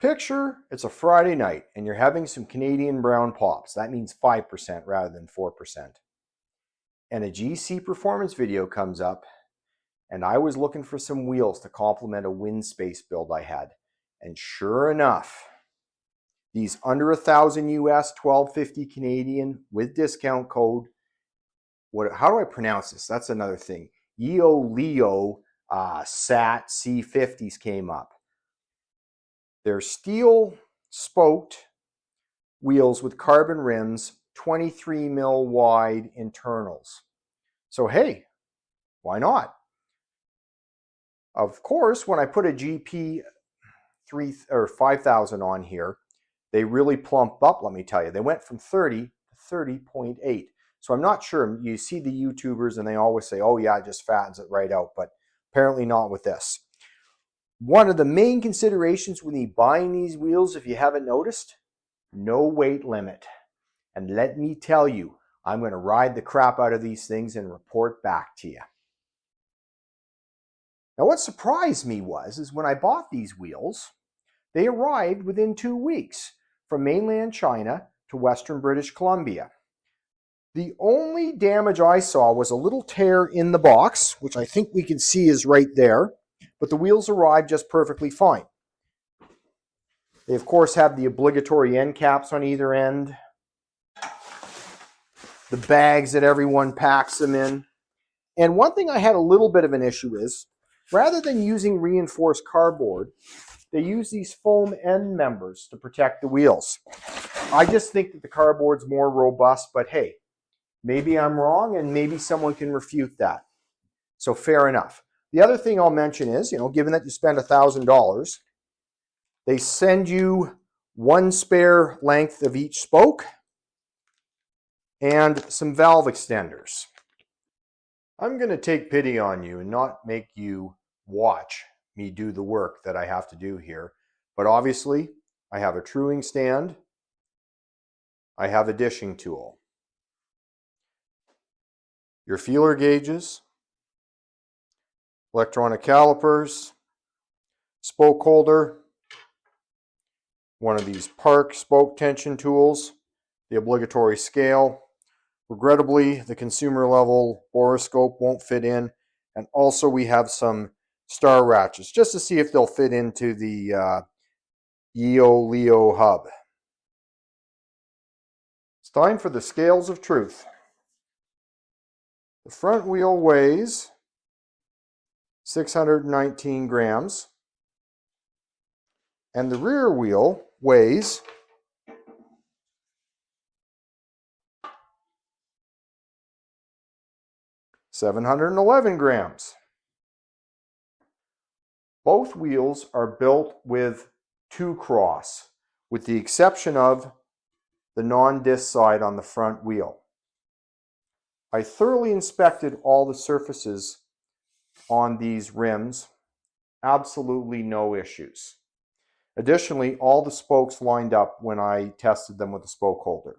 Picture it's a Friday night and you're having some Canadian brown pops. That means 5% rather than 4%. And a GC performance video comes up, and I was looking for some wheels to complement a wind space build I had. And sure enough, these under 1,000 US, 1250 Canadian with discount code. How do I pronounce this? That's another thing. Yoeleo SAT C50s came up. They're steel spoked wheels with carbon rims, 23 mil wide internals. So hey, why not? Of course, when I put a GP 3 or 5,000 on here, they really plumped up, let me tell you. They went from 30 to 30.8. So I'm not sure. You see the YouTubers and they always say, oh yeah, it just fattens it right out, but apparently not with this. One of the main considerations when you're buying these wheels, if you haven't noticed, no weight limit. And let me tell you, I'm going to ride the crap out of these things and report back to you. Now what surprised me is when I bought these wheels, they arrived within 2 weeks from mainland China to Western British Columbia. The only damage I saw was a little tear in the box, which I think we can see is right there, but the wheels arrived just perfectly fine. They of course have the obligatory end caps on either end, the bags that everyone packs them in. And one thing I had a little bit of an issue is, rather than using reinforced cardboard, they use these foam end members to protect the wheels. I just think that the cardboard's more robust, but hey, maybe I'm wrong and maybe someone can refute that. So fair enough. The other thing I'll mention is, given that you spend $1,000, they send you one spare length of each spoke and some valve extenders. I'm going to take pity on you and not make you watch me do the work that I have to do here. But obviously, I have a truing stand. I have a dishing tool. Your feeler gauges, electronic calipers, spoke holder, one of these Park spoke tension tools, the obligatory scale. Regrettably, the consumer level borescope won't fit in. And also we have some star ratchets just to see if they'll fit into the Yoeleo hub. It's time for the scales of truth. The front wheel weighs 619 grams and the rear wheel weighs 711 grams. Both wheels are built with 2-cross, with the exception of the non-disc side on the front wheel. I thoroughly inspected all the surfaces on these rims. Absolutely no issues. Additionally, all the spokes lined up when I tested them with the spoke holder.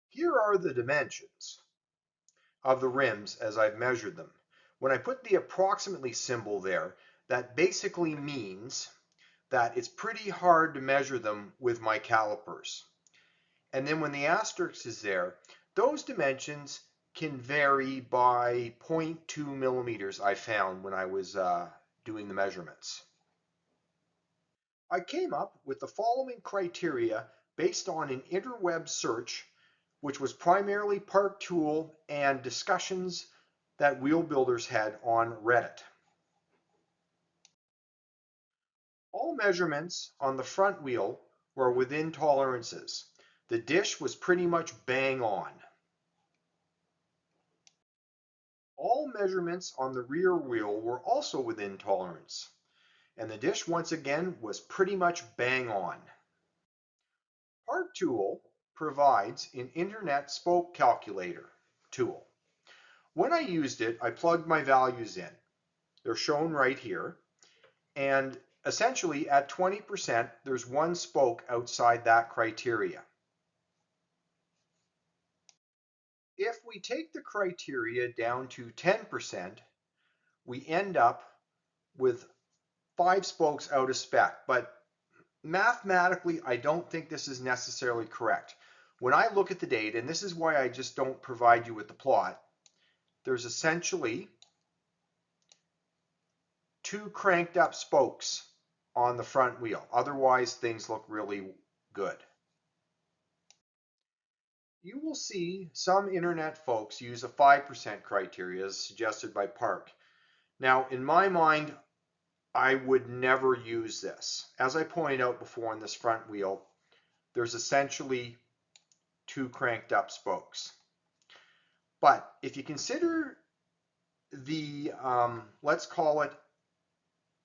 Here are the dimensions of the rims as I've measured them. When I put the approximately symbol there, that basically means that it's pretty hard to measure them with my calipers. And then when the asterisk is there, those dimensions can vary by 0.2 millimeters, I found when I was doing the measurements. I came up with the following criteria based on an interweb search, which was primarily Park Tool and discussions that wheel builders had on Reddit. All measurements on the front wheel were within tolerances. The dish was pretty much bang on. All measurements on the rear wheel were also within tolerance. And the dish once again was pretty much bang on. Park Tool provides an internet spoke calculator tool. When I used it, I plugged my values in. They're shown right here. And essentially at 20%, there's one spoke outside that criteria. If we take the criteria down to 10%, we end up with 5 spokes out of spec, but mathematically, I don't think this is necessarily correct. When I look at the data, and this is why I just don't provide you with the plot, there's essentially 2 cranked up spokes on the front wheel. Otherwise, things look really good. You will see some internet folks use a 5% criteria as suggested by Park. Now, in my mind, I would never use this. As I pointed out before on this front wheel, there's essentially 2 cranked up spokes. But if you consider the, let's call it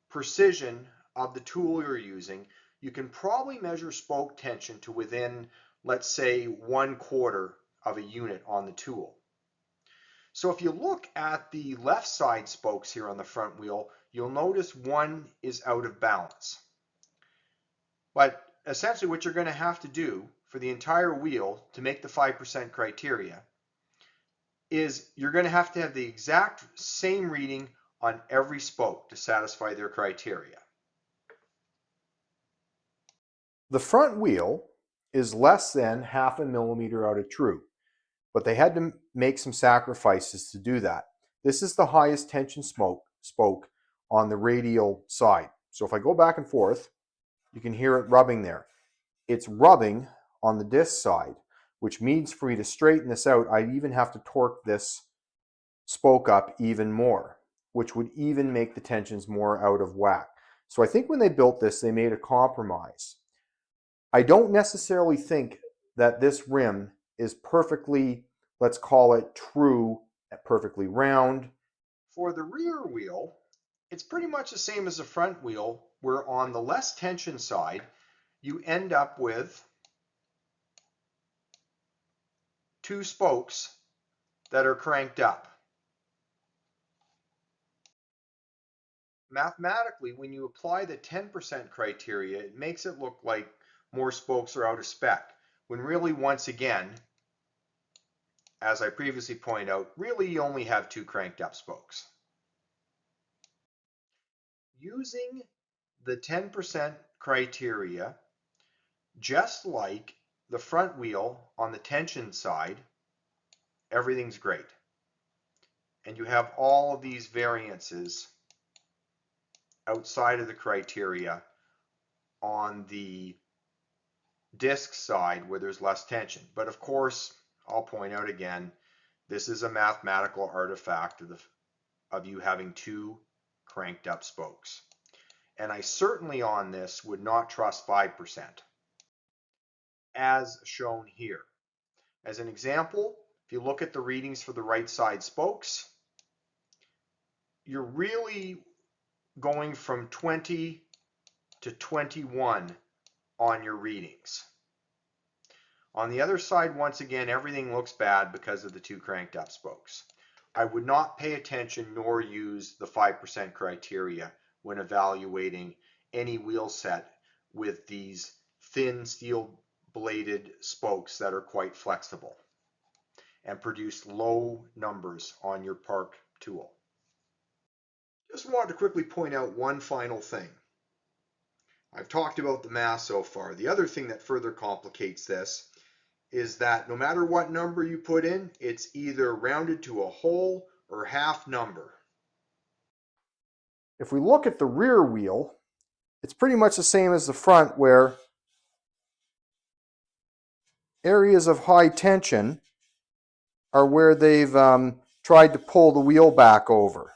precision of the tool you're using, you can probably measure spoke tension to within, let's say, 1/4 of a unit on the tool. So if you look at the left side spokes here on the front wheel, you'll notice one is out of balance. But essentially what you're going to have to do for the entire wheel to make the 5% criteria is you're going to have the exact same reading on every spoke to satisfy their criteria. The front wheel is less than 0.5 millimeter out of true, but they had to make some sacrifices to do that. This is the highest tension spoke on the radial side. So if I go back and forth, you can hear it rubbing there. It's rubbing on the disc side, which means for me to straighten this out, I'd even have to torque this spoke up even more, which would even make the tensions more out of whack. So I think when they built this, they made a compromise. I don't necessarily think that this rim is perfectly, let's call it true, perfectly round. For the rear wheel, it's pretty much the same as the front wheel, where on the less tension side, you end up with 2 spokes that are cranked up. Mathematically, when you apply the 10% criteria, it makes it look like more spokes are out of spec, when really, once again, as I previously pointed out, really you only have 2 cranked up spokes. Using the 10% criteria, just like the front wheel on the tension side, everything's great. And you have all of these variances outside of the criteria on the disc side where there's less tension. But of course, I'll point out again, this is a mathematical artifact of you having 2 cranked up spokes. And I certainly on this would not trust 5%, as shown here. As an example, if you look at the readings for the right side spokes, you're really going from 20 to 21 on your readings. On the other side, once again, everything looks bad because of the 2 cranked up spokes. I would not pay attention nor use the 5% criteria when evaluating any wheel set with these thin steel bladed spokes that are quite flexible and produce low numbers on your Park tool. Just wanted to quickly point out one final thing. I've talked about the mass so far. The other thing that further complicates this is that no matter what number you put in, it's either rounded to a whole or half number. If we look at the rear wheel, it's pretty much the same as the front, where areas of high tension are where they've tried to pull the wheel back over.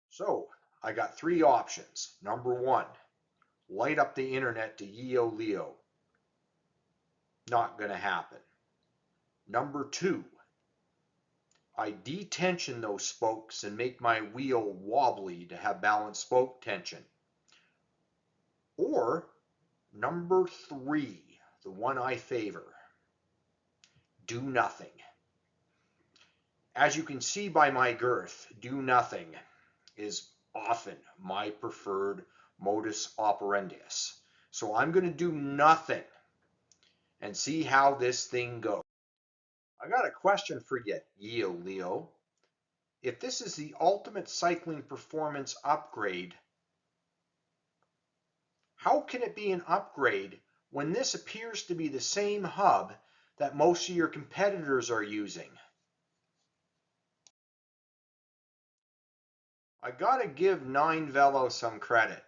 So I got 3 options. Number 1, light up the internet to Yoeleo. Not going to happen. Number 2, I detension those spokes and make my wheel wobbly to have balanced spoke tension. Or number 3, the one I favor, do nothing. As you can see by my girth, do nothing is often my preferred modus operandi. So I'm going to do nothing and see how this thing goes. I got a question for you, Yoeleo. if this is the ultimate cycling performance upgrade, how can it be an upgrade when this appears to be the same hub that most of your competitors are using? I gotta give 9Velo some credit.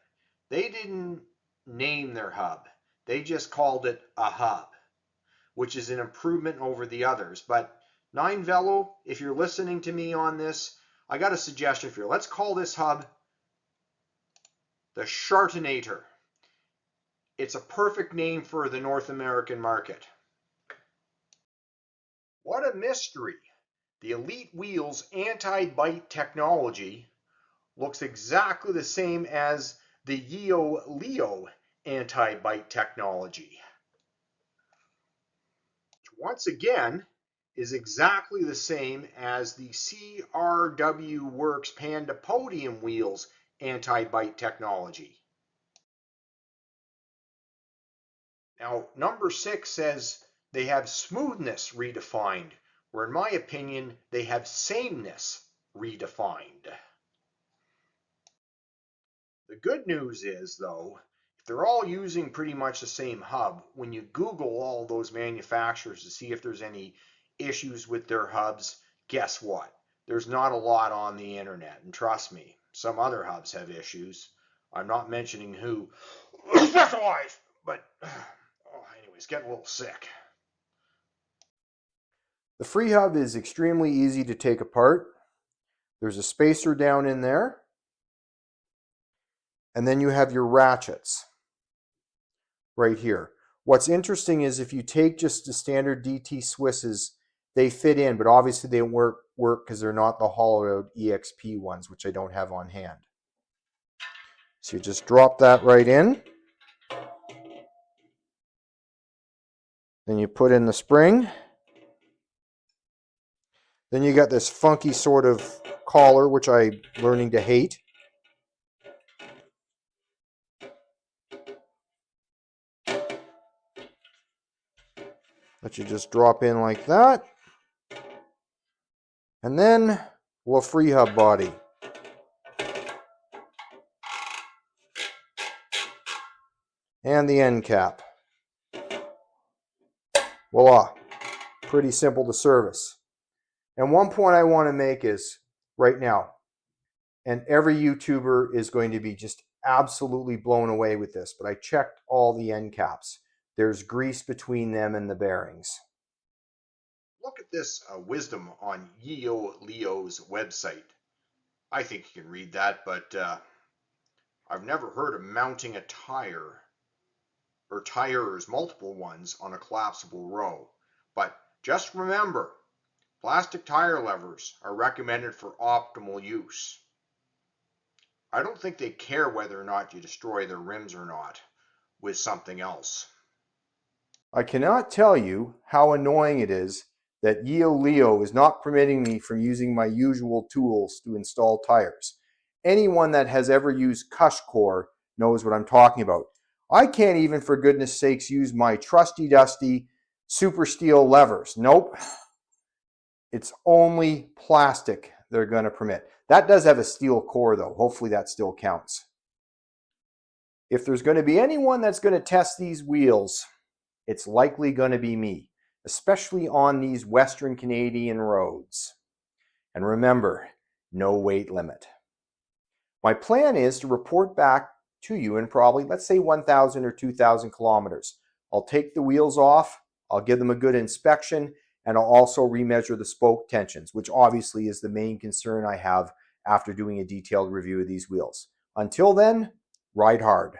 They didn't name their hub. They just called it a hub, which is an improvement over the others. But 9Velo, if you're listening to me on this, I got a suggestion for you. Let's call this hub the Shartonator. It's a perfect name for the North American market. What a mystery. The Elite Wheels anti-bite technology looks exactly the same as the Yoeleo anti-bite technology, which once again is exactly the same as the CRW Works Panda Podium Wheels anti-bite technology. Now, number 6 says they have smoothness redefined, where in my opinion, they have sameness redefined. The good news is, though, if they're all using pretty much the same hub, when you Google all those manufacturers to see if there's any issues with their hubs, guess what? There's not a lot on the internet. And trust me, some other hubs have issues. I'm not mentioning who specialize, but anyways, getting a little sick. The free hub is extremely easy to take apart. There's a spacer down in there. And then you have your ratchets right here. What's interesting is if you take just the standard DT Swisses, they fit in, but obviously they won't work because they're not the hollowed out EXP ones, which I don't have on hand. So you just drop that right in. Then you put in the spring. Then you got this funky sort of collar, which I'm learning to hate. That you just drop in like that. And then we'll free hub body. And the end cap. Voila. Pretty simple to service. And one point I want to make is right now, and every YouTuber is going to be just absolutely blown away with this, but I checked all the end caps. There's grease between them and the bearings. Look at this wisdom on Yoeleo's website. I think you can read that, but I've never heard of mounting a tire or tires, multiple ones, on a collapsible row. But just remember, plastic tire levers are recommended for optimal use. I don't think they care whether or not you destroy their rims or not with something else. I cannot tell you how annoying it is that Yoeleo is not permitting me from using my usual tools to install tires. Anyone that has ever used Cushcore knows what I'm talking about. I can't even, for goodness sakes, use my trusty dusty super steel levers. Nope. It's only plastic they're going to permit. That does have a steel core, though. Hopefully that still counts. If there's going to be anyone that's going to test these wheels, it's likely going to be me, especially on these Western Canadian roads. And remember, no weight limit. My plan is to report back to you in probably, let's say, 1,000 or 2,000 kilometers. I'll take the wheels off, I'll give them a good inspection, and I'll also remeasure the spoke tensions, which obviously is the main concern I have after doing a detailed review of these wheels. Until then, ride hard.